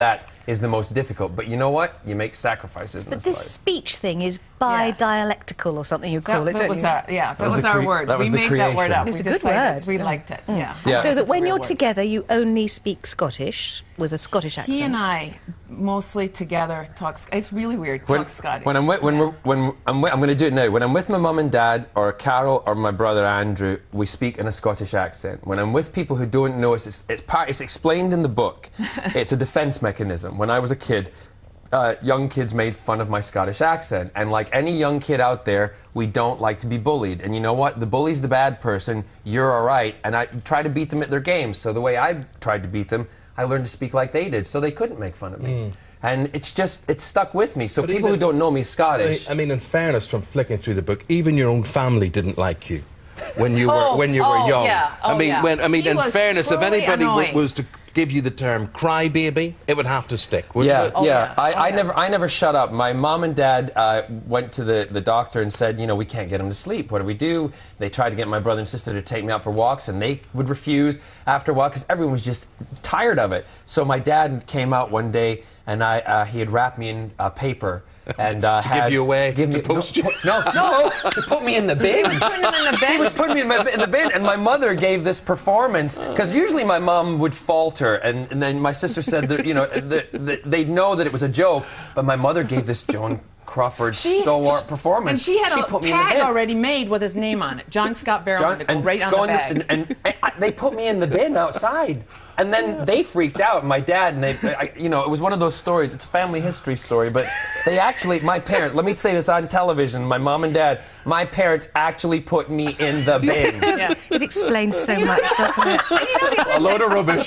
that is the most difficult. But you know what? You make sacrifices in But this this life. speech thing is bidialectical or something you call it, that don't was you? that was our word. That was we the made that word creation. up. It's we a good decided word. we liked it. Yeah. So that It's a when real you're word. together, you only speak Scottish with a Scottish accent. He and I mostly together talk. It's really weird. Talk Scottish. When I'm going to do it now. When I'm with my mum and dad, or Carol, or my brother Andrew, we speak in a Scottish accent. When I'm with people who don't know us, it's explained in the book. It's a defense mechanism. When I was a kid, young kids made fun of my Scottish accent, and like any young kid out there, we don't like to be bullied. And you know what? The bully's the bad person. You're all right. And I try to beat them at their games. So the way I tried to beat them, I learned to speak like they did, so they couldn't make fun of me. And it's stuck with me. So But people who don't know me Scottish. I mean, in fairness, from flicking through the book, even your own family didn't like you when you were young. Yeah. I mean, in fairness, if truly anybody annoying. was to give you the term crybaby, it would have to stick, wouldn't it? Yeah. I never shut up. My mom and dad went to the doctor and said, you know, we can't get him to sleep. What do we do? They tried to get my brother and sister to take me out for walks, and they would refuse after a while because everyone was just tired of it. So my dad came out one day, and he had wrapped me in paper. And to give you away, to post you? No, to put me in the bin. He was putting him in the bin. He was putting me in the bin, and my mother gave this performance, because usually my mom would falter, and then my sister said that, you know, they'd know that it was a joke, but my mother gave this Joan Crawford stalwart performance. And she had a put me in the tag bin. already made with his name on it. John Scott Barrowman, to go right on the bag. And they put me in the bin outside. And then they freaked out, my dad, and you know, it was one of those stories. It's a family history story, but they actually, my parents, let me say this on television, my mom and dad, my parents actually put me in the bin. It explains so much, doesn't it? A load of rubbish.